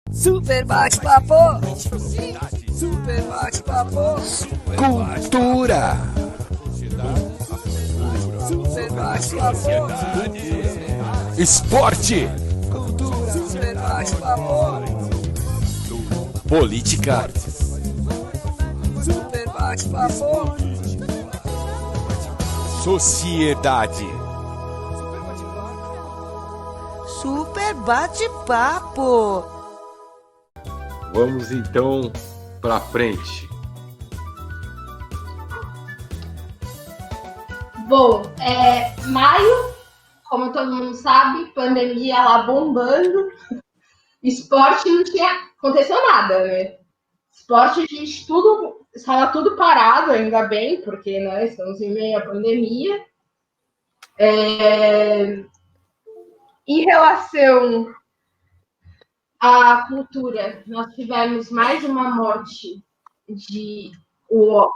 Super bate-papo. Super bate-papo. Cultura. Super bate-papo. Esporte. Super bate-papo. Política. Super bate-papo. Sociedade. Super bate-papo. Vamos então para frente. Bom, maio, como todo mundo sabe, pandemia lá bombando, esporte não aconteceu nada, né? Esporte, a gente estava tudo parado, ainda bem, porque né, estamos em meio à pandemia. Em relação à cultura, nós tivemos mais uma morte de o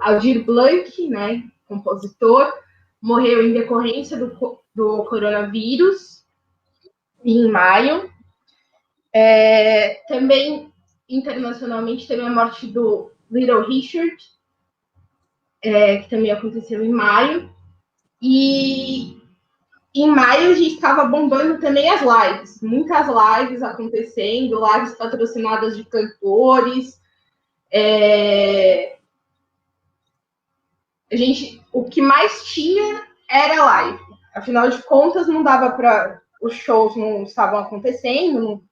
Aldir Blanc, né, compositor, morreu em decorrência do coronavírus em maio. Também, internacionalmente, teve a morte do Little Richard, que também aconteceu em maio. E em maio a gente estava bombando também as lives, muitas lives acontecendo, lives patrocinadas de cantores. O que mais tinha era live. Afinal de contas, não dava para. Os shows não estavam acontecendo,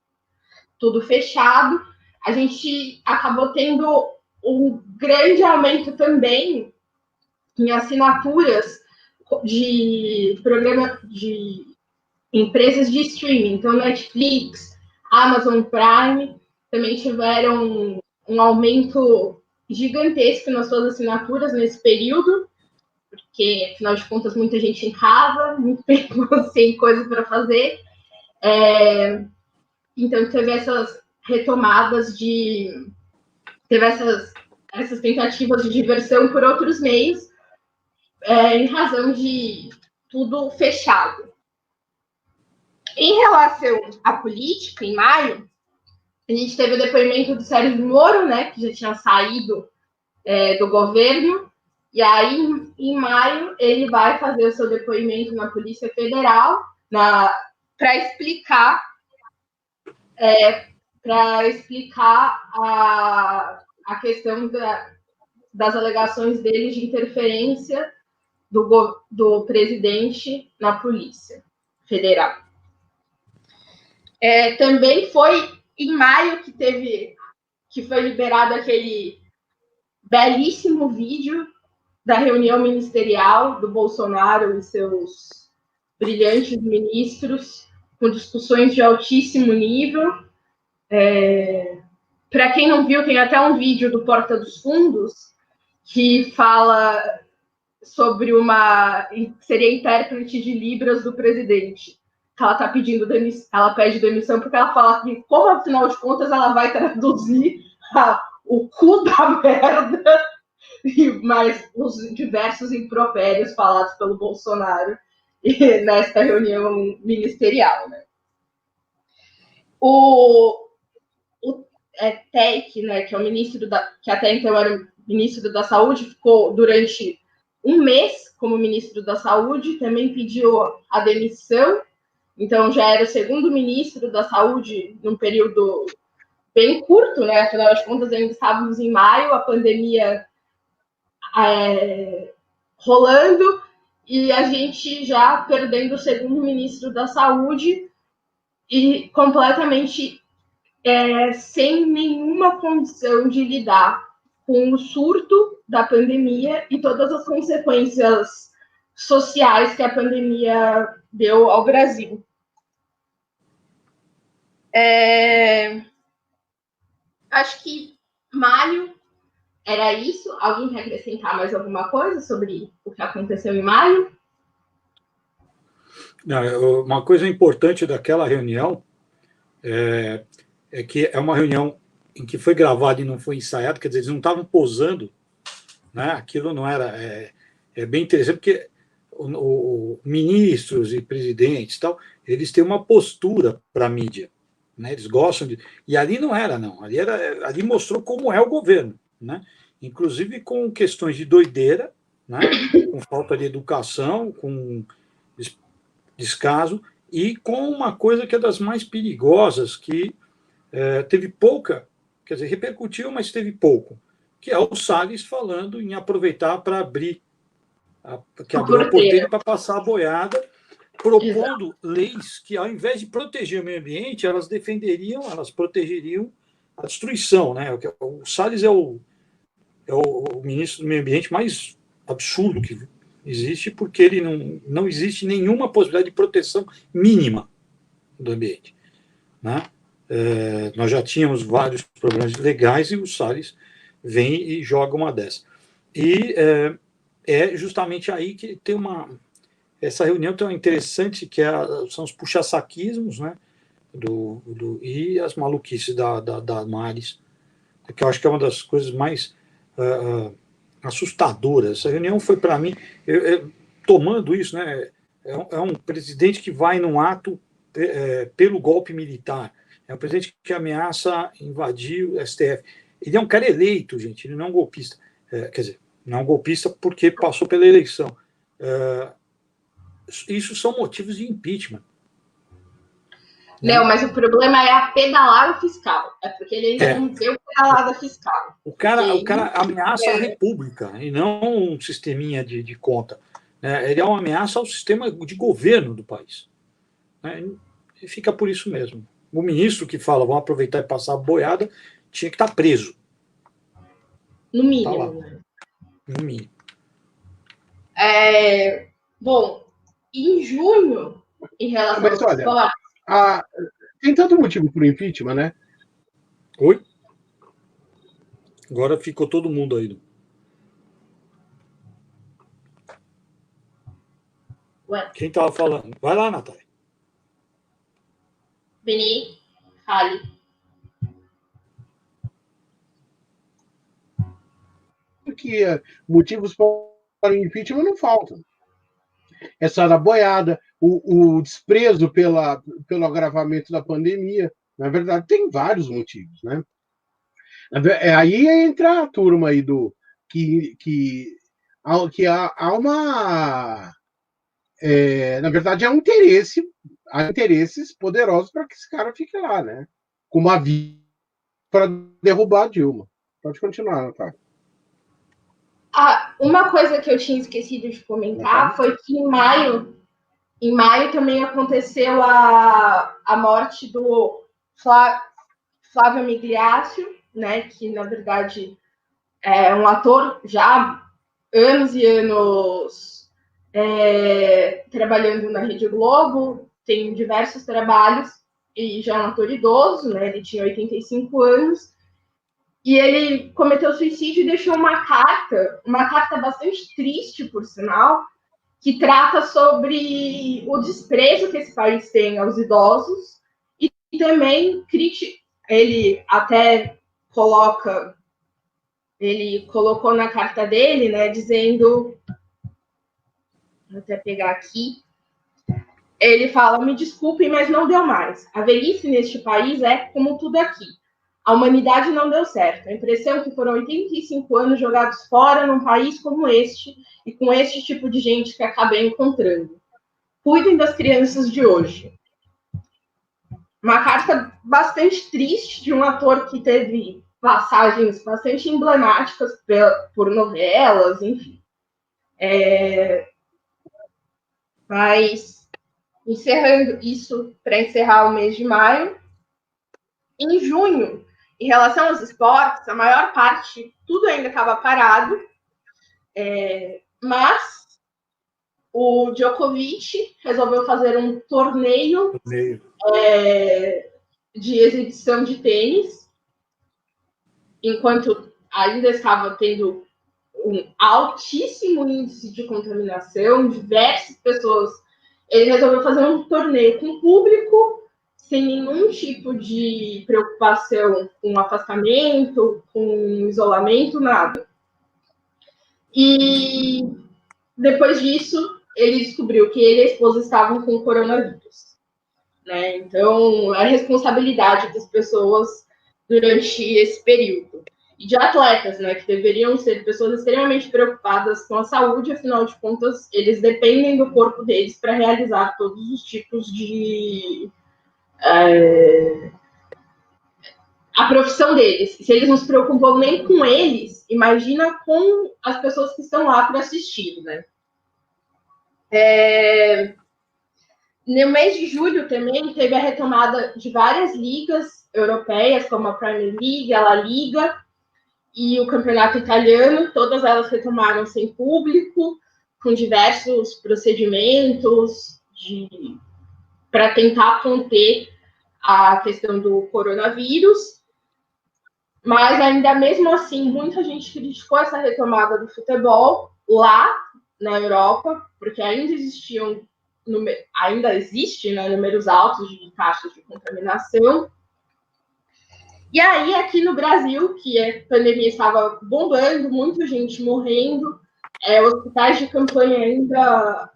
tudo fechado. A gente acabou tendo um grande aumento também em assinaturas de programa de empresas de streaming. Então, Netflix, Amazon Prime também tiveram um aumento gigantesco nas suas assinaturas nesse período, porque, afinal de contas, muita gente em casa, muito tempo sem coisa para fazer. Então, teve essas retomadas teve essas tentativas de diversão por outros meios, em razão de tudo fechado. Em relação à política, em maio, a gente teve o depoimento do Sérgio Moro, né, que já tinha saído do governo, e aí, em maio, ele vai fazer o seu depoimento na Polícia Federal para explicar a questão das alegações dele de interferência do presidente na Polícia Federal. Também foi em maio que foi liberado aquele belíssimo vídeo da reunião ministerial do Bolsonaro e seus brilhantes ministros, com discussões de altíssimo nível. Para quem não viu, tem até um vídeo do Porta dos Fundos que fala sobre seria intérprete de Libras do presidente. Ela tá pedindo demissão, ela pede demissão porque ela fala que, como afinal de contas, ela vai traduzir o cu da merda e mais os diversos impropérios falados pelo Bolsonaro nesta reunião ministerial, né? O Tech, né, que é o ministro que até então era o ministro da Saúde, ficou durante um mês como ministro da Saúde, também pediu a demissão. Então, já era o segundo ministro da Saúde num período bem curto, né? Afinal de contas, ainda estávamos em maio, a pandemia rolando, e a gente já perdendo o segundo ministro da Saúde e completamente sem nenhuma condição de lidar com o surto da pandemia e todas as consequências sociais que a pandemia deu ao Brasil. Acho que maio era isso. Alguém quer acrescentar mais alguma coisa sobre o que aconteceu em maio? Não, uma coisa importante daquela reunião é que é uma reunião em que foi gravado e não foi ensaiado, quer dizer, eles não estavam posando, né? Aquilo não era... É bem interessante, porque ministros e presidentes tal, eles têm uma postura para a mídia, né? Eles gostam de... E ali não era, não. Ali mostrou como é o governo, né? Inclusive com questões de doideira, né? Com falta de educação, com descaso, e com uma coisa que é das mais perigosas, que teve pouca, quer dizer, repercutiu, mas teve pouco, que é o Salles falando em aproveitar para abrir a porteira para passar a boiada, propondo leis que, ao invés de proteger o meio ambiente, elas protegeriam a destruição, né? O Salles é o ministro do meio ambiente mais absurdo que existe, porque ele não existe nenhuma possibilidade de proteção mínima do ambiente, né? Nós já tínhamos vários problemas legais e o Salles vem e joga uma dessa. E é justamente aí que tem essa reunião tem uma interessante, que são os puxa-saquismos, né? E as maluquices da Maris, que eu acho que é uma das coisas mais assustadoras. Essa reunião foi, para mim, tomando isso, né? É um presidente que vai num ato pelo golpe militar. É um presidente que ameaça invadir o STF. Ele é um cara eleito, gente, ele não é um golpista. Quer dizer, não é um golpista porque passou pela eleição. Isso são motivos de impeachment. Léo, mas o problema é a pedalada fiscal. É porque ele ainda não deu pedalada fiscal. O cara ameaça a República e não um sisteminha de conta. Ele é uma ameaça ao sistema de governo do país. E fica por isso mesmo. O ministro que fala, vamos aproveitar e passar a boiada, tinha que estar preso. No mínimo. Tá, né? No mínimo. Bom, em junho, em relação Mas, olha, tem tanto motivo para o impeachment, né? Oi? Agora ficou todo mundo aí. Ué? Quem estava falando? Vai lá, Natália. Beni, fale. Porque motivos para o impeachment não faltam. Essa da boiada, o desprezo pelo agravamento da pandemia. Na verdade, tem vários motivos, né? Aí entra a turma aí que há uma... na verdade, há interesses poderosos para que esse cara fique lá, né? Com uma via para derrubar a Dilma. Pode continuar, Natália. Uma coisa que eu tinha esquecido de comentar foi que em maio também aconteceu a morte do Flávio Migliaccio, né, que na verdade é um ator já anos e anos trabalhando na Rede Globo, tem diversos trabalhos e já é um ator idoso, né, ele tinha 85 anos. E ele cometeu suicídio e deixou uma carta bastante triste, por sinal, que trata sobre o desprezo que esse país tem aos idosos e também ele até colocou na carta dele, né, dizendo, vou até pegar aqui, ele fala, me desculpem, mas não deu mais. A velhice neste país é como tudo aqui. A humanidade não deu certo. A impressão é que foram 85 anos jogados fora num país como este e com este tipo de gente que acabei encontrando. Cuidem das crianças de hoje. Uma carta bastante triste de um ator que teve passagens bastante emblemáticas por novelas, enfim. Mas, encerrando isso, para encerrar o mês de maio, em junho, em relação aos esportes, a maior parte, tudo ainda estava parado, mas o Djokovic resolveu fazer um torneio de exibição de tênis, enquanto ainda estava tendo um altíssimo índice de contaminação, diversas pessoas. Ele resolveu fazer um torneio com público, sem nenhum tipo de preocupação com afastamento, com isolamento, nada. E depois disso, ele descobriu que ele e a esposa estavam com coronavírus. né? Então, a responsabilidade das pessoas durante esse período. E de atletas, né, que deveriam ser pessoas extremamente preocupadas com a saúde, afinal de contas, eles dependem do corpo deles para realizar todos os tipos de... a profissão deles. Se eles não se preocupam nem com eles, imagina com as pessoas que estão lá para assistir, né? No mês de julho também teve a retomada de várias ligas europeias, como a Premier League, a La Liga e o Campeonato Italiano. Todas elas retomaram sem público, com diversos procedimentos para tentar conter a questão do coronavírus. Mas ainda mesmo assim, muita gente criticou essa retomada do futebol lá na Europa, porque ainda existe, né, números altos de taxas de contaminação. E aí, aqui no Brasil, que a pandemia estava bombando, muita gente morrendo, hospitais de campanha ainda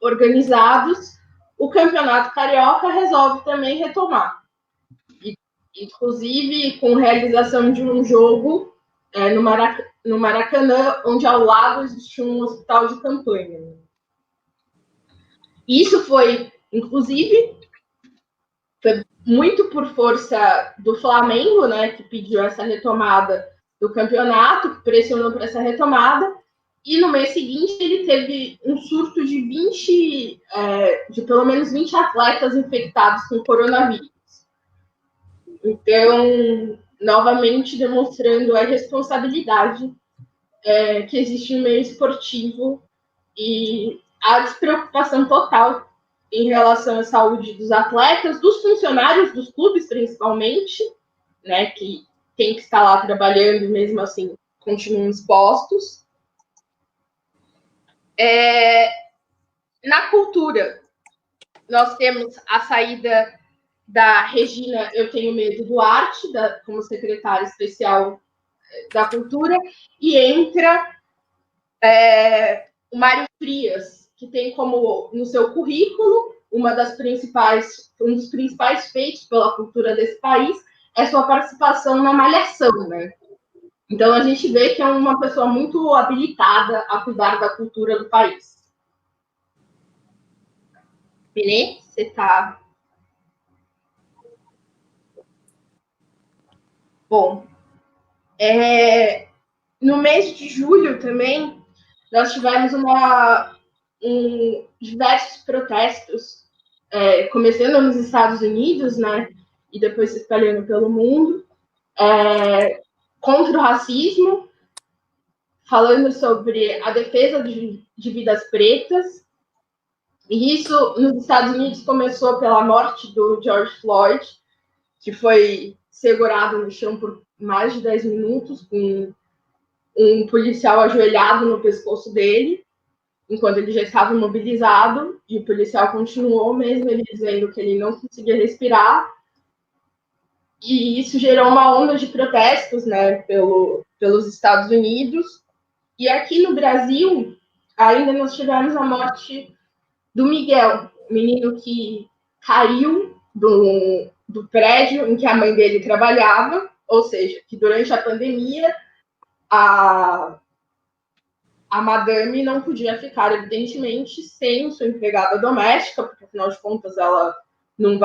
organizados, o Campeonato Carioca resolve também retomar. Inclusive com realização de um jogo no Maracanã, onde ao lado existia um hospital de campanha. Isso foi, inclusive, muito por força do Flamengo, né, que pediu essa retomada do campeonato, que pressionou para essa retomada, e no mês seguinte ele teve um surto de pelo menos 20 atletas infectados com coronavírus. Então, novamente demonstrando a responsabilidade que existe no meio esportivo e a despreocupação total em relação à saúde dos atletas, dos funcionários dos clubes, principalmente, né, que tem que estar lá trabalhando, mesmo assim, continuam expostos. Na cultura, nós temos a saída da Regina Eu Tenho Medo Duarte, como secretária especial da Cultura, e entra o Mário Frias, que tem como no seu currículo um dos principais feitos pela cultura desse país é sua participação na Malhação, né? Então a gente vê que é uma pessoa muito habilitada a cuidar da cultura do país. Benê, você está... Bom, no mês de julho também, nós tivemos diversos protestos, começando nos Estados Unidos, né, e depois se espalhando pelo mundo, contra o racismo, falando sobre a defesa de vidas pretas. E isso, nos Estados Unidos, começou pela morte do George Floyd, que foi segurado no chão por mais de 10 minutos, com um policial ajoelhado no pescoço dele, enquanto ele já estava imobilizado, e o policial continuou, mesmo ele dizendo que ele não conseguia respirar. E isso gerou uma onda de protestos, né, pelos Estados Unidos. E aqui no Brasil, ainda nós tivemos a morte do Miguel, menino que caiu do prédio em que a mãe dele trabalhava, ou seja, que durante a pandemia a madame não podia ficar, evidentemente, sem sua empregada doméstica, porque, afinal de contas, ela não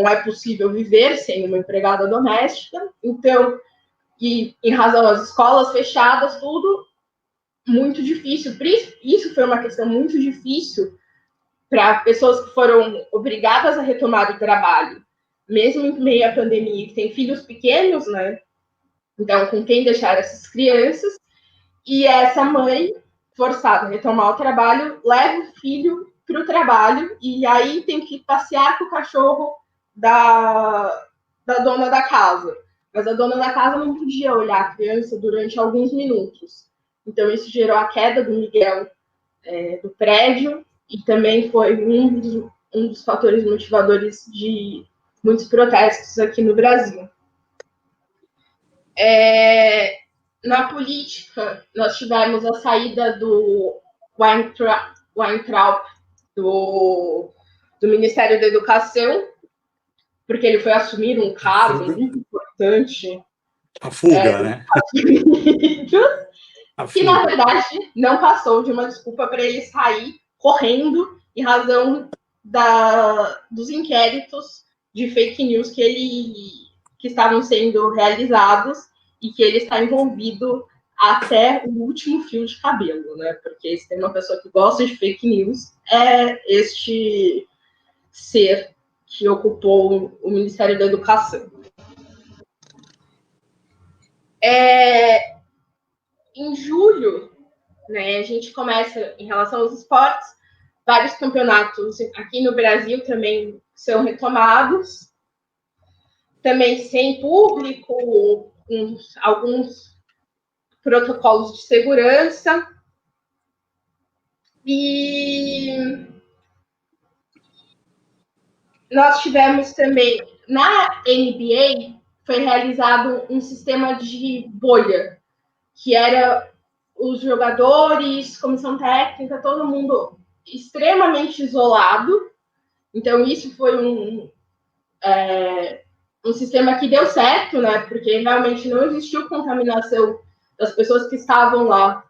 é possível viver sem uma empregada doméstica. Então, e em razão às escolas fechadas, tudo muito difícil. Isso foi uma questão muito difícil para pessoas que foram obrigadas a retomar o trabalho, mesmo em meio à pandemia, que tem filhos pequenos, né? Então, com quem deixar essas crianças? E essa mãe, forçada a retomar o trabalho, leva o filho para o trabalho e aí tem que passear com o cachorro da dona da casa. Mas a dona da casa não podia olhar a criança durante alguns minutos. Então, isso gerou a queda do Miguel do prédio e também foi um dos fatores motivadores de muitos protestos aqui no Brasil. Na política, nós tivemos a saída do Weintraub do Ministério da Educação, porque ele foi assumir um cargo muito importante. A fuga, né? Que, na verdade, não passou de uma desculpa para ele sair correndo em razão dos inquéritos de fake news que estavam sendo realizados e que ele está envolvido até o último fio de cabelo, né? Porque se tem uma pessoa que gosta de fake news, é este ser que ocupou o Ministério da Educação. Em julho, né, a gente começa, em relação aos esportes, vários campeonatos aqui no Brasil também são retomados, também sem público, alguns protocolos de segurança. E nós tivemos também, na NBA, foi realizado um sistema de bolha, que era os jogadores, comissão técnica, todo mundo extremamente isolado. Então, isso foi um sistema que deu certo, né? Porque realmente não existiu contaminação das pessoas que estavam lá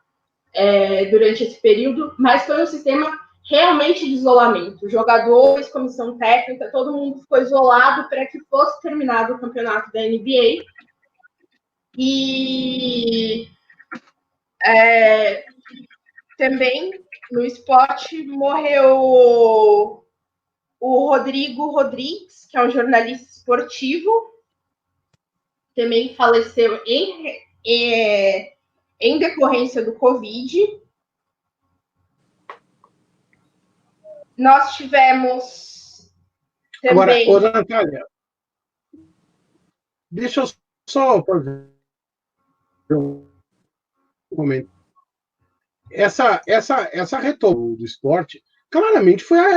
durante esse período, mas foi um sistema realmente de isolamento. Jogadores, comissão técnica, todo mundo ficou isolado para que fosse terminado o campeonato da NBA. E também no esporte morreu o Rodrigo Rodrigues, que é um jornalista esportivo, também faleceu em decorrência do Covid. Nós tivemos também... Agora, Natália, deixa eu só fazer um comentário. Essa retoma do esporte, claramente foi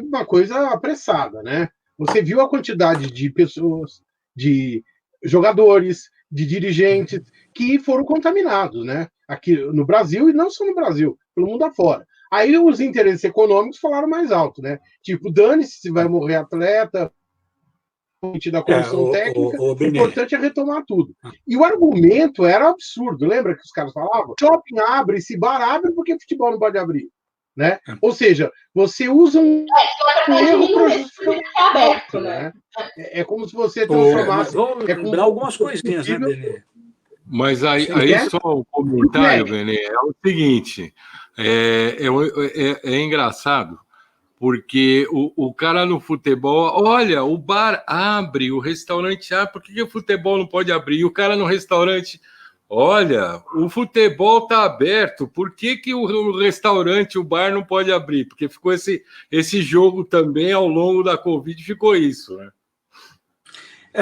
uma coisa apressada, né? Você viu a quantidade de pessoas, de jogadores, de dirigentes que foram contaminados, né? Aqui no Brasil, e não só no Brasil, pelo mundo afora. Aí os interesses econômicos falaram mais alto, né? Tipo, dane-se se vai morrer atleta, da comissão técnica, o importante é retomar tudo. E o argumento era absurdo, lembra que os caras falavam? Shopping abre, se bar abre, porque futebol não pode abrir, né? Ou seja, você usa um erro para justificar aberto, né? É como se você transformasse... Vamos lembrar algumas coisinhas, né, Benê? Mas aí só um comentário, Benê, é o seguinte, é engraçado, porque o cara no futebol, olha, o bar abre, o restaurante abre, por que o futebol não pode abrir? E o cara no restaurante, olha, o futebol está aberto, por que o restaurante, o bar não pode abrir? Porque ficou esse jogo também, ao longo da Covid, ficou isso, né?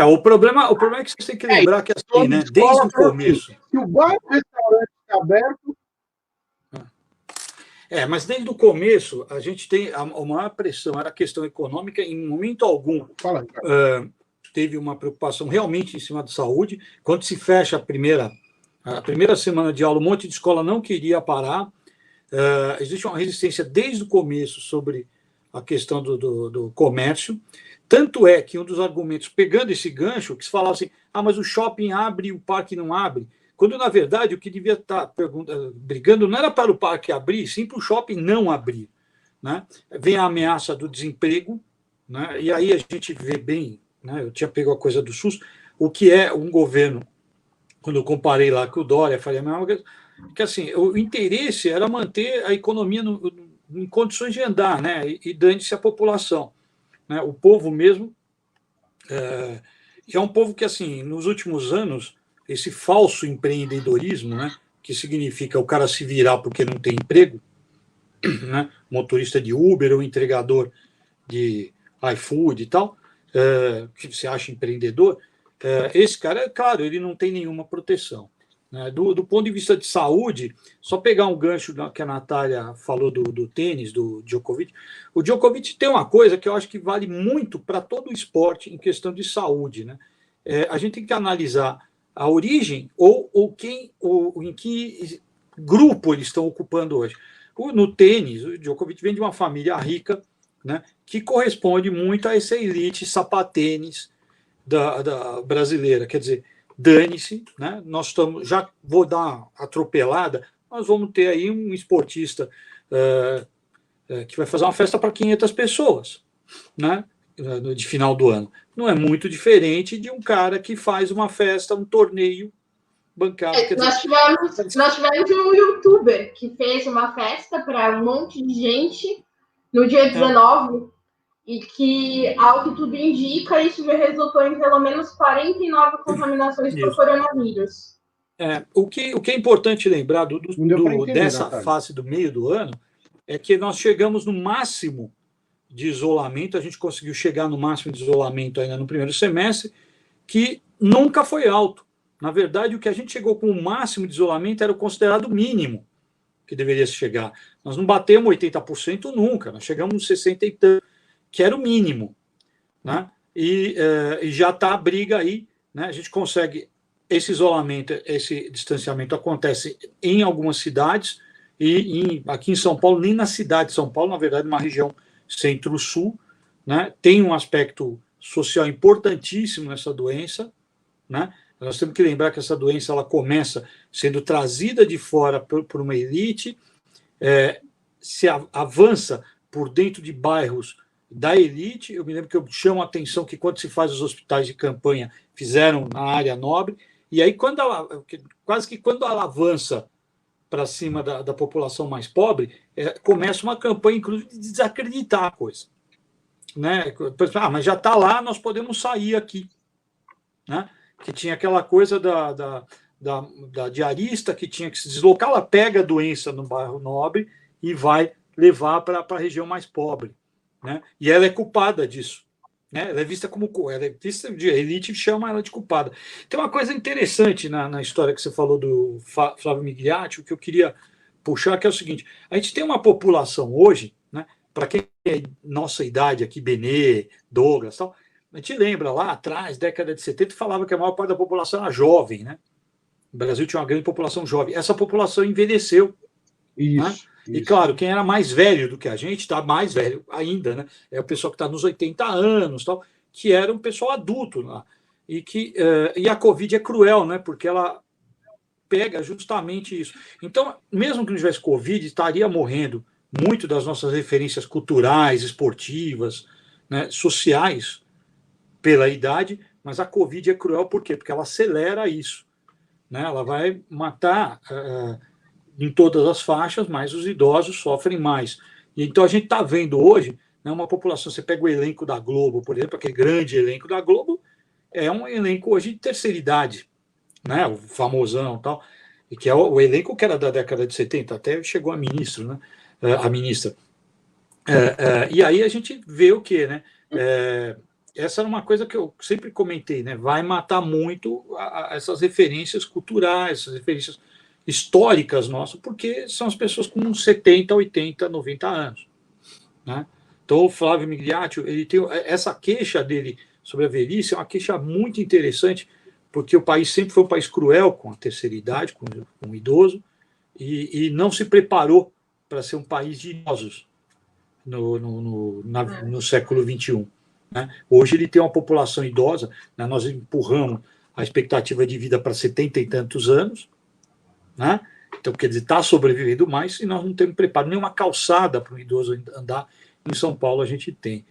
O problema é que você tem que lembrar que assim, né, desde o começo... Se o bar e o restaurante está aberto... mas desde o começo, a gente tem a maior pressão, era a questão econômica, em momento algum teve uma preocupação realmente em cima da saúde. Quando se fecha a primeira semana de aula, um monte de escola não queria parar. Existe uma resistência desde o começo sobre a questão do comércio. Tanto é que um dos argumentos, pegando esse gancho, que se falava assim, mas o shopping abre e o parque não abre. Quando, na verdade, o que devia estar brigando não era para o parque abrir, sim para o shopping não abrir, né? Vem a ameaça do desemprego, né? E aí a gente vê bem, né? Eu tinha pego a coisa do SUS, o que é um governo, quando eu comparei lá com o Dória, falei a mesma coisa, que assim, o interesse era manter a economia em condições de andar, né? E dane-se a população, né? O povo mesmo é um povo que, assim, nos últimos anos, esse falso empreendedorismo, né, que significa o cara se virar porque não tem emprego, né, motorista de Uber ou entregador de iFood e tal, que você acha empreendedor, esse cara, claro, ele não tem nenhuma proteção, né? Do ponto de vista de saúde, só pegar um gancho que a Natália falou do tênis, do Djokovic. O Djokovic tem uma coisa que eu acho que vale muito para todo o esporte em questão de saúde, né? A gente tem que analisar a origem ou em que grupo eles estão ocupando hoje. No tênis, o Djokovic vem de uma família rica, né, que corresponde muito a essa elite sapatênis da brasileira. Quer dizer, dane-se, né? Nós estamos, já vou dar uma atropelada, nós vamos ter aí um esportista que vai fazer uma festa para 500 pessoas, né, de final do ano. Não é muito diferente de um cara que faz uma festa, um torneio bancado. Nós tivemos um youtuber que fez uma festa para um monte de gente no dia 19 e que, ao que tudo indica, isso já resultou em pelo menos 49 contaminações por coronavírus. O que é importante lembrar dessa fase do meio do ano é que nós chegamos no máximo de isolamento, a gente conseguiu chegar no máximo de isolamento ainda no primeiro semestre, que nunca foi alto. Na verdade, o que a gente chegou com o máximo de isolamento era o considerado mínimo que deveria se chegar. Nós não batemos 80% nunca, nós chegamos nos 60% e tanto, que era o mínimo, né? E já está a briga aí, né? A gente consegue esse isolamento, esse distanciamento acontece em algumas cidades e aqui em São Paulo, nem na cidade de São Paulo, na verdade, uma região centro-sul, né? Tem um aspecto social importantíssimo nessa doença, né? Nós temos que lembrar que essa doença ela começa sendo trazida de fora por uma elite, se avança por dentro de bairros da elite. Eu me lembro que eu chamo a atenção que quando se faz os hospitais de campanha, fizeram na área nobre, e aí quase que quando ela avança para cima da população mais pobre, começa uma campanha, inclusive, de desacreditar a coisa. Né? Mas já está lá, nós podemos sair aqui. Né? Que tinha aquela coisa da diarista que tinha que se deslocar, ela pega a doença no bairro nobre e vai levar para a região mais pobre. Né? E ela é culpada disso. Né? Ela é vista como. Ela é vista, a elite chama ela de culpada. Tem uma coisa interessante na história que você falou do Flávio Migliaccio, que eu queria puxar, que é o seguinte: a gente tem uma população hoje, né, para quem é nossa idade aqui, Benê, Douglas, tal. A gente lembra lá atrás, década de 70, falava que a maior parte da população era jovem, né? O Brasil tinha uma grande população jovem. Essa população envelheceu. Isso, né? isso. E, claro, quem era mais velho do que a gente, está mais velho ainda, né? É o pessoal que está nos 80 anos, tal, que era um pessoal adulto lá. E a Covid é cruel, né? Porque ela pega justamente isso. Então, mesmo que não tivesse Covid, estaria morrendo muito das nossas referências culturais, esportivas, né, sociais, pela idade, mas a Covid é cruel por quê? Porque ela acelera isso. Né? Ela vai matar em todas as faixas, mas os idosos sofrem mais. E então a gente está vendo hoje, né, uma população, você pega o elenco da Globo, por exemplo, aquele grande elenco da Globo, é um elenco hoje de terceira idade, né, o famosão e tal, e que é o elenco que era da década de 70, até chegou a ministra, né, a ministra. E aí a gente vê o quê, né? Essa era uma coisa que eu sempre comentei, né? Vai matar muito essas referências culturais, essas referências históricas nossas, porque são as pessoas com 70, 80, 90 anos. Né? Então, o Flávio Migliaccio, ele tem essa queixa dele sobre a velhice, é uma queixa muito interessante, porque o país sempre foi um país cruel com a terceira idade, com o idoso, e não se preparou para ser um país de idosos no século XXI. Né? Hoje ele tem uma população idosa, né? Nós empurramos a expectativa de vida para 70 e tantos anos, né? Então, quer dizer, está sobrevivendo mais e nós não temos preparo, nenhuma calçada para um idoso andar. Em São Paulo a gente tem.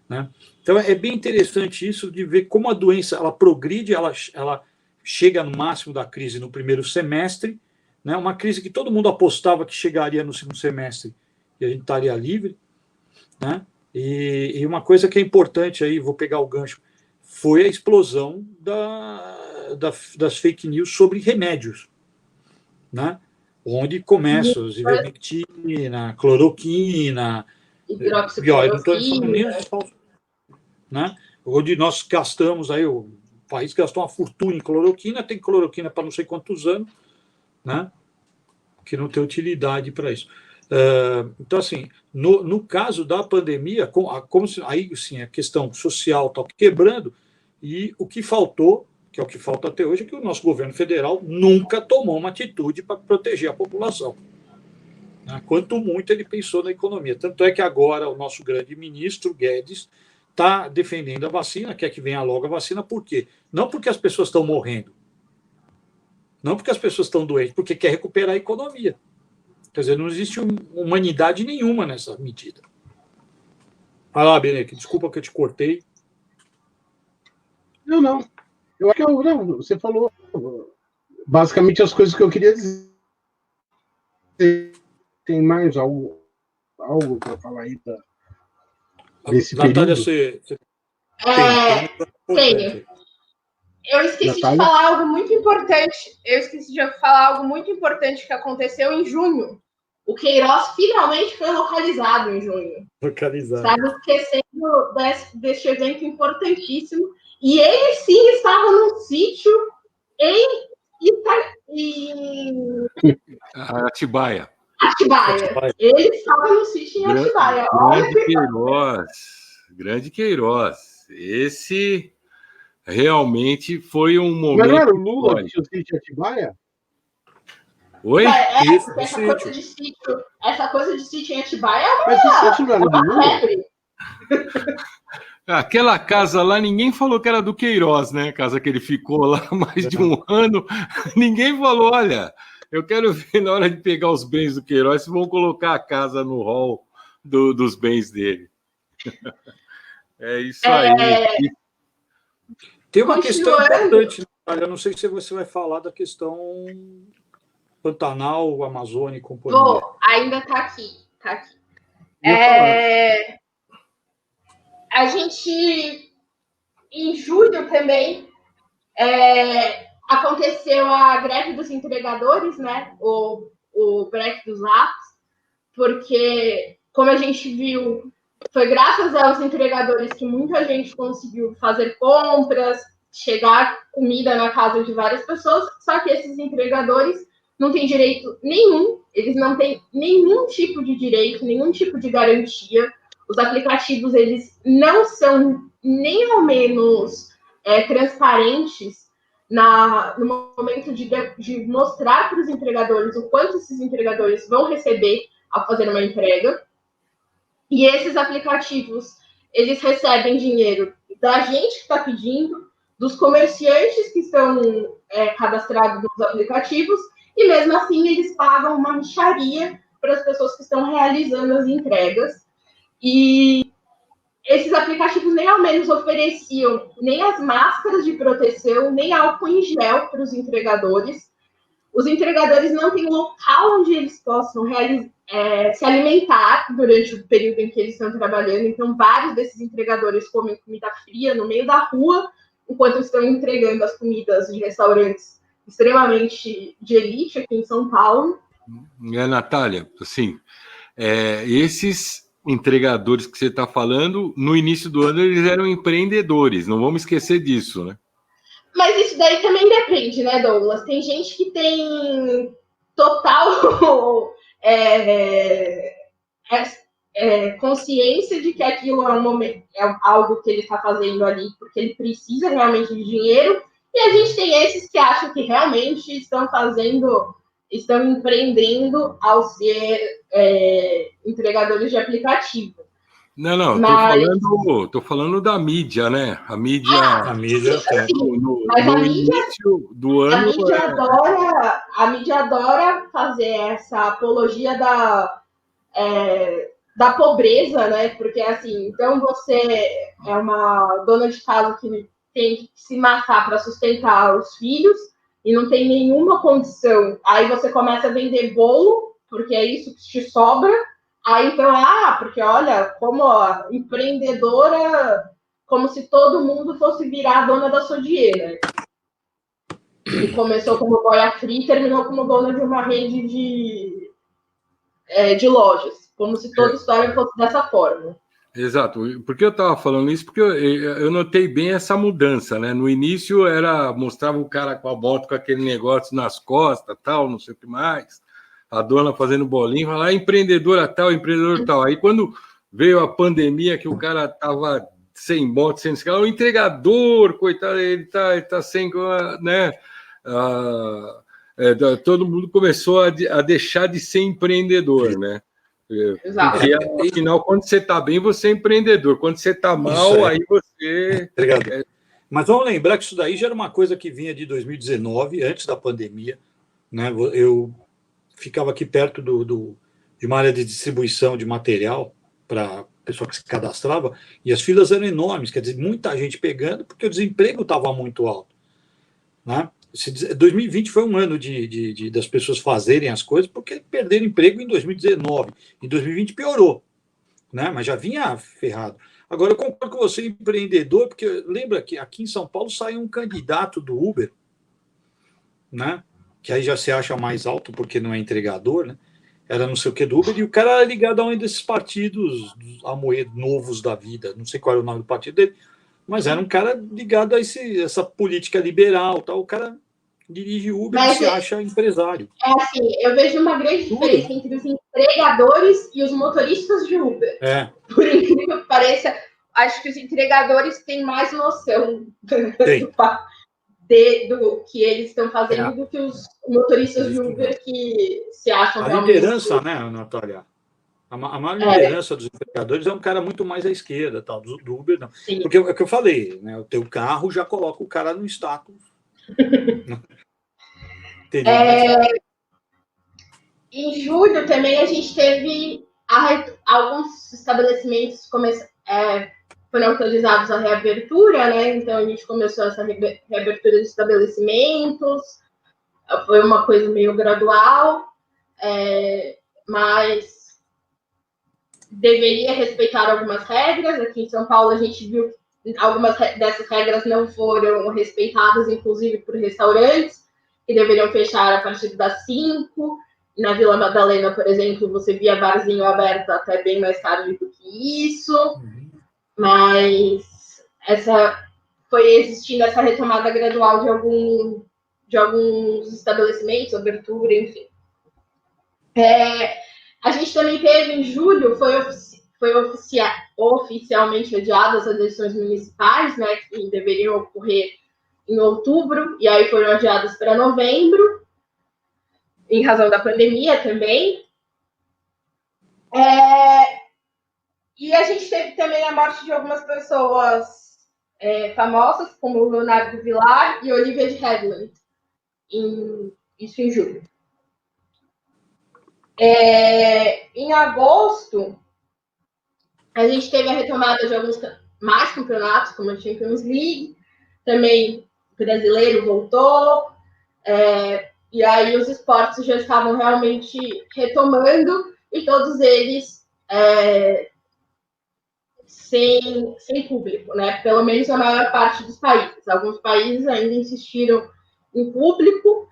Né? Então é bem interessante isso de ver como a doença ela progride, ela chega no máximo da crise no primeiro semestre, né? Uma crise que todo mundo apostava que chegaria no segundo semestre e a gente estaria livre, né? E uma coisa que é importante aí, vou pegar o gancho, foi a explosão das fake news sobre remédios, né? Onde começam os ivermectina, cloroquina, hidroxicloroquina, né? Onde nós gastamos aí, o país gastou uma fortuna em cloroquina, tem cloroquina para não sei quantos anos, né? Que não tem utilidade para isso. Então, assim, no caso da pandemia, aí sim, a questão social está quebrando, e o que faltou, que é o que falta até hoje, é que o nosso governo federal nunca tomou uma atitude para proteger a população. né? Quanto muito ele pensou na economia. Tanto é que agora o nosso grande ministro Guedes está defendendo a vacina, quer que venha logo a vacina, por quê? Não porque as pessoas estão morrendo, não porque as pessoas estão doentes, porque quer recuperar a economia. Quer dizer, não existe humanidade nenhuma nessa medida. Vai lá, Beneque, desculpa que eu te cortei. Não. Eu acho que não, você falou basicamente as coisas que eu queria dizer. Tem mais algo para falar aí desse Natália, período? você Tenho. Eu esqueci de falar algo muito importante. Que aconteceu em junho. O Queiroz finalmente foi localizado em junho. Estava esquecendo deste evento importantíssimo. E ele sim estava num sítio em Atibaia. Ele estava no sítio em Atibaia. Grande Queiroz. Esse realmente foi um momento. Mas não era o Lula que tinha o sítio em Atibaia? Oi? Essa coisa de sítio em Atibaia é Mas o sítio não era do Lula? febre. Aquela casa lá, ninguém falou que era do Queiroz, né? Casa que ele ficou lá mais de um ano. Ninguém falou, olha, eu quero ver na hora de pegar os bens do Queiroz se vão colocar a casa no hall dos bens dele. É isso aí. Tem uma questão importante, Natália, não sei se você vai falar da questão Pantanal, Amazônia e companhia. Ainda está aqui. A gente, em julho também, aconteceu a greve dos entregadores, né? O break dos atos, porque, como a gente viu, foi graças aos entregadores que muita gente conseguiu fazer compras, chegar comida na casa de várias pessoas, só que esses entregadores não têm direito nenhum, eles não têm nenhum tipo de direito, nenhum tipo de garantia. Os aplicativos, eles não são nem ao menos transparentes no momento de mostrar para os entregadores o quanto esses entregadores vão receber ao fazer uma entrega. E esses aplicativos, eles recebem dinheiro da gente que está pedindo, dos comerciantes que estão cadastrados nos aplicativos, e mesmo assim eles pagam uma mixaria para as pessoas que estão realizando as entregas. E esses aplicativos nem ao menos ofereciam nem as máscaras de proteção, nem álcool em gel para os entregadores. Os entregadores não têm local onde eles possam se alimentar durante o período em que eles estão trabalhando. Então, vários desses entregadores comem comida fria no meio da rua, enquanto estão entregando as comidas de restaurantes extremamente de elite aqui em São Paulo. Natália, assim, esses entregadores que você está falando, no início do ano eles eram empreendedores, não vamos esquecer disso, né? Mas isso daí também depende, né, Douglas? Tem gente que tem total consciência de que aquilo é algo que ele está fazendo ali porque ele precisa realmente de dinheiro, e a gente tem esses que acham que realmente estão empreendendo ao ser entregadores de aplicativo. Não, tô falando da mídia, né? A mídia. A mídia, no início do ano. A mídia adora fazer essa apologia da pobreza, né? Porque assim, então você é uma dona de casa que tem que se matar para sustentar os filhos e não tem nenhuma condição. Aí você começa a vender bolo, porque é isso que te sobra. Aí então, porque olha, como empreendedora, como se todo mundo fosse virar a dona da sodieira. E começou como boia free e terminou como dona de uma rede de lojas. Como se toda história fosse dessa forma. Exato. Por que eu estava falando isso? Porque eu notei bem essa mudança, né? No início mostrava o cara com a moto com aquele negócio nas costas, tal, não sei o que mais. A dona fazendo bolinho, falar empreendedora tal, empreendedor tal. Aí quando veio a pandemia, que o cara tava sem moto, sem escala, o entregador, coitado, ele tá sem, né? todo mundo começou a deixar de ser empreendedor, né? Exato. Porque, afinal, quando você está bem, você é empreendedor. Quando você está mal, aí você... Obrigado. Mas vamos lembrar que isso daí já era uma coisa que vinha de 2019, antes da pandemia, né? Eu ficava aqui perto de uma área de distribuição de material para pessoa que se cadastrava, e as filas eram enormes, quer dizer, muita gente pegando, porque o desemprego estava muito alto, né? 2020 foi um ano das pessoas fazerem as coisas, porque perderam emprego em 2019. Em 2020 piorou, né? Mas já vinha ferrado. Agora, eu concordo com você, empreendedor, porque lembra que aqui em São Paulo saiu um candidato do Uber, né? Que aí já se acha mais alto, porque não é entregador, né? Era não sei o que do Uber, e o cara era ligado a um desses partidos novos da vida, não sei qual era o nome do partido dele, mas era um cara ligado a essa política liberal, tal. O cara dirige Uber e se acha empresário. É assim, eu vejo uma grande diferença entre os entregadores e os motoristas de Uber. Por incrível que pareça, acho que os entregadores têm mais noção do que eles estão fazendo do que os motoristas de Uber que se acham realmente... A liderança, né, Natália? A maior liderança dos entregadores é um cara muito mais à esquerda, tal, do Uber, não. Sim. Porque é o que eu falei, né? O teu carro já coloca o cara no status. Em julho também a gente teve alguns estabelecimentos foram autorizados a reabertura, né? Então a gente começou essa reabertura de estabelecimentos, foi uma coisa meio gradual, mas deveria respeitar algumas regras. Aqui em São Paulo a gente viu que algumas dessas regras não foram respeitadas, inclusive por restaurantes, que deveriam fechar a partir das 5. Na Vila Madalena, por exemplo, você via barzinho aberto até bem mais tarde do que isso. Mas foi existindo essa retomada gradual de alguns estabelecimentos, abertura, enfim. A gente também teve, em julho, foi oficialmente adiadas as eleições municipais, né, que deveriam ocorrer em outubro, e aí foram adiadas para novembro, em razão da pandemia também. E a gente teve também a morte de algumas pessoas famosas, como o Leonardo Vilar e Olivia de Havilland, isso em julho. Em agosto, a gente teve a retomada de alguns mais campeonatos, como a Champions League, também o brasileiro voltou, e aí os esportes já estavam realmente retomando, e todos eles sem público, né? Pelo menos a maior parte dos países. Alguns países ainda insistiram em público,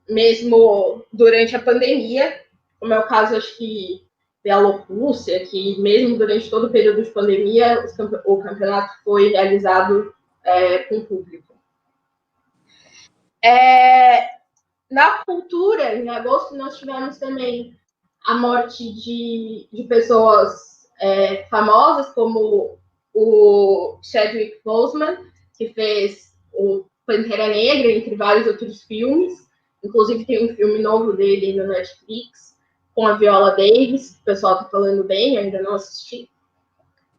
mesmo durante a pandemia, como é o caso, acho que, Bielorrússia, que mesmo durante todo o período de pandemia, o campeonato foi realizado com público. Na cultura, em agosto, nós tivemos também a morte de pessoas famosas, como o Chadwick Boseman, que fez o Pantera Negra, entre vários outros filmes. Inclusive, tem um filme novo dele no Netflix, com a Viola Davis, que o pessoal está falando bem, ainda não assisti.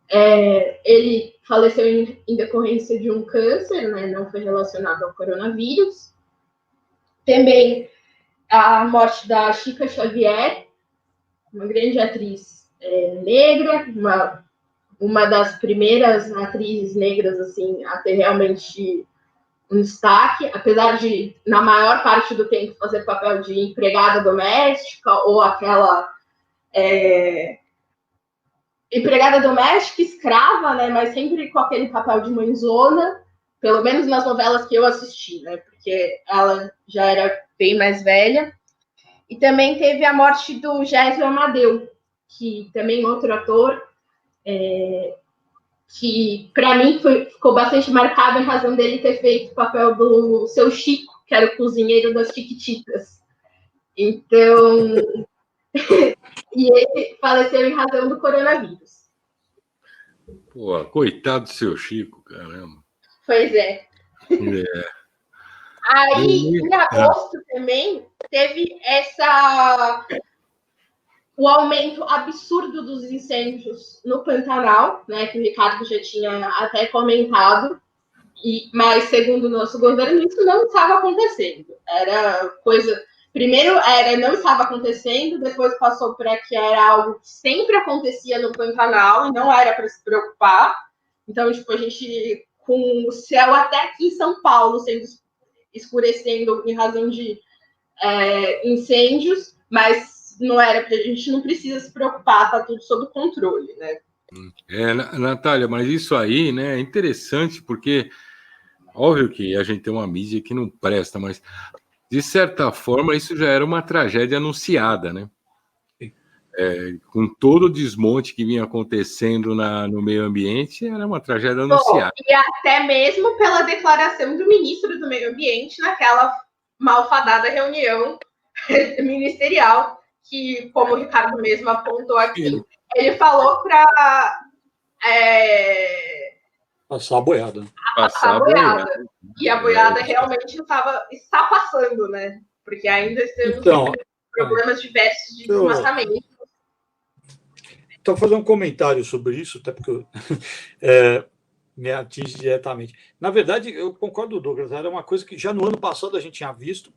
Ele faleceu em decorrência de um câncer, né? Não foi relacionado ao coronavírus. Também a morte da Chica Xavier, uma grande atriz negra, uma das primeiras atrizes negras assim, a ter realmente um destaque, apesar de, na maior parte do tempo, fazer papel de empregada doméstica ou aquela empregada doméstica, escrava, né, mas sempre com aquele papel de mãezona, pelo menos nas novelas que eu assisti, né, porque ela já era bem mais velha. E também teve a morte do Gésio Amadeu, que também outro ator, que para mim ficou bastante marcado em razão dele ter feito o papel do Seu Chico, que era o cozinheiro das Chiquititas. Então, e ele faleceu em razão do coronavírus. Pô, coitado do Seu Chico, caramba. Pois é. Aí, em agosto também, teve o aumento absurdo dos incêndios no Pantanal, né, que o Ricardo já tinha até comentado, mas segundo o nosso governo, isso não estava acontecendo. Era coisa... Primeiro não estava acontecendo, depois passou para que era algo que sempre acontecia no Pantanal e não era para se preocupar. Então, tipo, a gente, com o céu até aqui em São Paulo sendo escurecendo em razão de incêndios, mas não era para a gente não precisa se preocupar, tá tudo sob controle, né? Natália, mas isso aí, né, é interessante porque óbvio que a gente tem uma mídia que não presta, mas de certa forma isso já era uma tragédia anunciada, né? Com todo o desmonte que vinha acontecendo no meio ambiente, era uma tragédia anunciada. E até mesmo pela declaração do ministro do Meio Ambiente naquela malfadada reunião ministerial, que, como o Ricardo mesmo apontou aqui, ele falou para passar a boiada. Passar a boiada. E a boiada realmente está passando, né? Porque ainda estamos com problemas diversos de desmatamento. Então, fazer um comentário sobre isso, até porque me atinge diretamente. Na verdade, eu concordo, Douglas, era uma coisa que já no ano passado a gente tinha visto,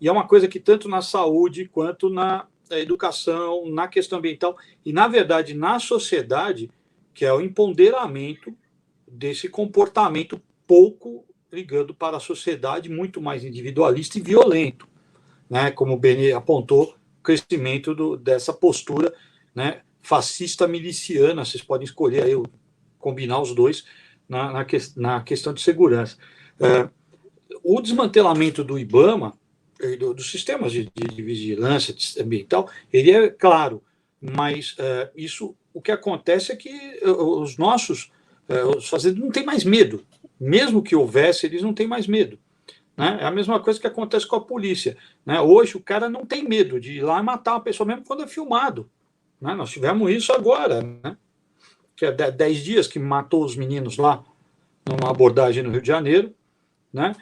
e é uma coisa que tanto na saúde quanto na educação, na questão ambiental, e, na verdade, na sociedade, que é o empoderamento desse comportamento pouco ligando para a sociedade, muito mais individualista e violento, né? Como o Beni apontou, o crescimento dessa postura, né, fascista miliciana, vocês podem escolher aí, combinar os dois na questão de segurança. O desmantelamento do IBAMA, dos sistemas de vigilância ambiental, ele é claro, mas isso, o que acontece é que os nossos fazendeiros não têm mais medo. Mesmo que houvesse, eles não têm mais medo. Né? É a mesma coisa que acontece com a polícia. Né? Hoje, o cara não tem medo de ir lá e matar uma pessoa, mesmo quando é filmado. Né? Nós tivemos isso agora, né? Que é 10 dias que matou os meninos lá, numa abordagem no Rio de Janeiro. Né?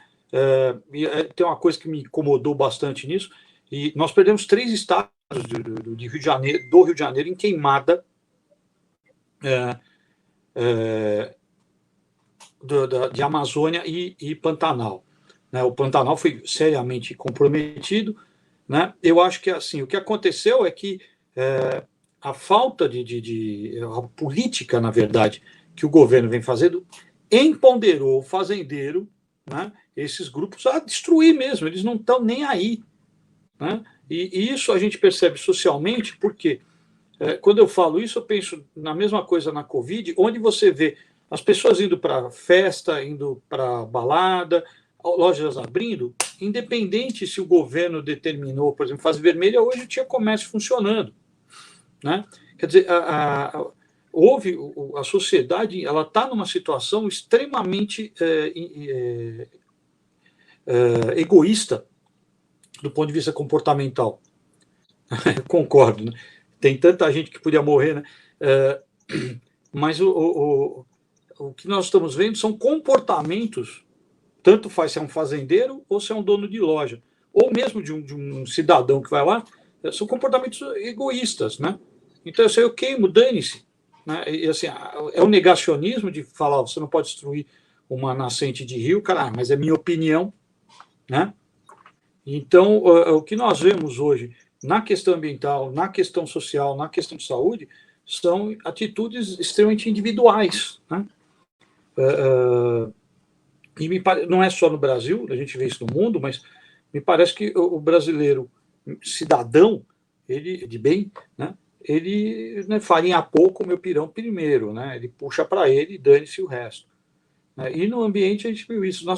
Tem uma coisa que me incomodou bastante nisso, e nós perdemos 3 estados do Rio de Janeiro em queimada de Amazônia e Pantanal. Né? O Pantanal foi seriamente comprometido. Né? Eu acho que assim, o que aconteceu é que a falta a política, na verdade, que o governo vem fazendo, empoderou o fazendeiro, né, esses grupos a destruir mesmo, eles não estão nem aí. Né? E isso a gente percebe socialmente, porque quando eu falo isso, eu penso na mesma coisa na Covid, onde você vê as pessoas indo para festa, indo para balada, lojas abrindo, independente se o governo determinou, por exemplo, fase vermelha, hoje tinha comércio funcionando. Né? Quer dizer, a sociedade ela está numa situação extremamente egoísta do ponto de vista comportamental. Concordo, né? Tem tanta gente que podia morrer, né? Mas o que nós estamos vendo são comportamentos, tanto faz se é um fazendeiro ou se é um dono de loja, ou mesmo de um cidadão que vai lá, são comportamentos egoístas, né? Então, eu queimo, dane-se. Né? E, assim, é o negacionismo de falar, você não pode destruir uma nascente de rio, cara, mas é minha opinião. Né? Então, o que nós vemos hoje na questão ambiental, na questão social, na questão de saúde, são atitudes extremamente individuais. Né? E não é só no Brasil, a gente vê isso no mundo, mas me parece que o brasileiro cidadão, ele de bem, né, ele, né, farinha pouco, meu pirão primeiro, né, ele puxa para ele e dane-se o resto. Né, e no ambiente a gente viu isso.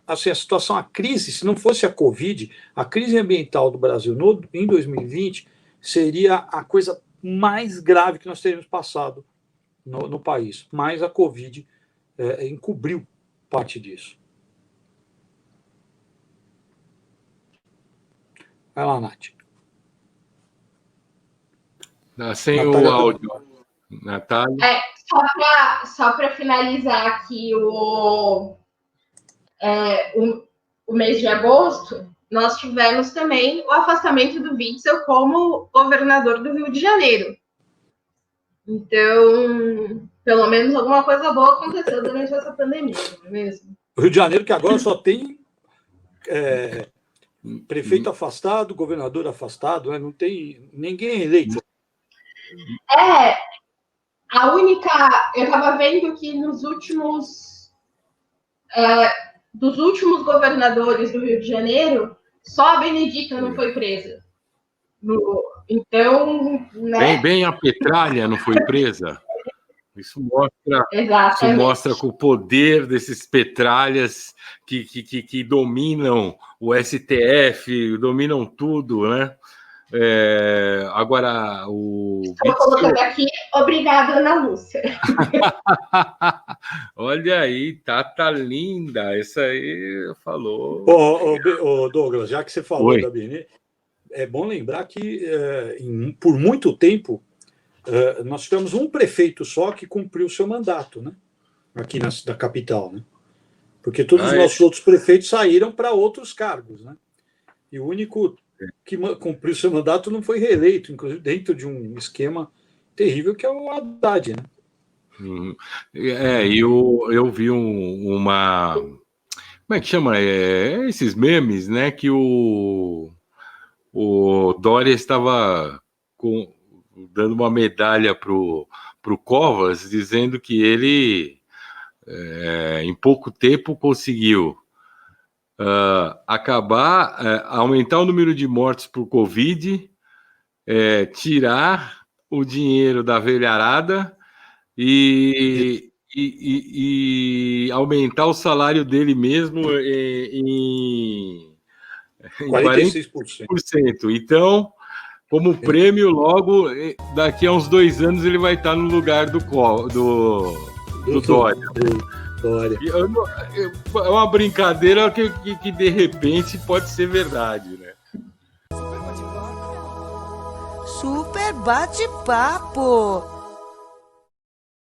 Assim, a situação, a crise, se não fosse a Covid, a crise ambiental do Brasil em 2020 seria a coisa mais grave que nós teríamos passado no país. Mas a Covid encobriu parte disso. Vai lá, Nath. Sem Natália, o áudio. Natália. Só para finalizar aqui o mês de agosto, nós tivemos também o afastamento do Witzel como governador do Rio de Janeiro. Então, pelo menos alguma coisa boa aconteceu durante essa pandemia, não é mesmo? O Rio de Janeiro, que agora só tem prefeito afastado, governador afastado, né? Não tem ninguém eleito. A única... Eu estava vendo que nos últimos... dos últimos governadores do Rio de Janeiro, só a Benedita não foi presa. Então, né? Bem a Petralha não foi presa. Isso mostra com o poder desses petralhas que dominam o STF, dominam tudo, né? Agora, Estou colocando aqui, obrigada, Ana Lúcia. Olha aí, tá linda. Essa aí falou. Douglas, já que você falou da Benedita, é bom lembrar que por muito tempo nós tivemos um prefeito só que cumpriu o seu mandato, né? Aqui da capital, né? Porque todos os nossos outros prefeitos saíram para outros cargos, né? E o único que cumpriu seu mandato não foi reeleito, inclusive dentro de um esquema terrível que é o Haddad, né? Eu vi uma... Como é que chama? Esses memes, né? Que o Dória estava dando uma medalha pro Covas, dizendo que ele, em pouco tempo, conseguiu aumentar o número de mortes por Covid, tirar o dinheiro da velharada e aumentar o salário dele mesmo em 46%. Então, como prêmio, logo, daqui a uns 2 anos, ele vai estar no lugar do Dória. É uma brincadeira que de repente pode ser verdade, né? Super bate-papo.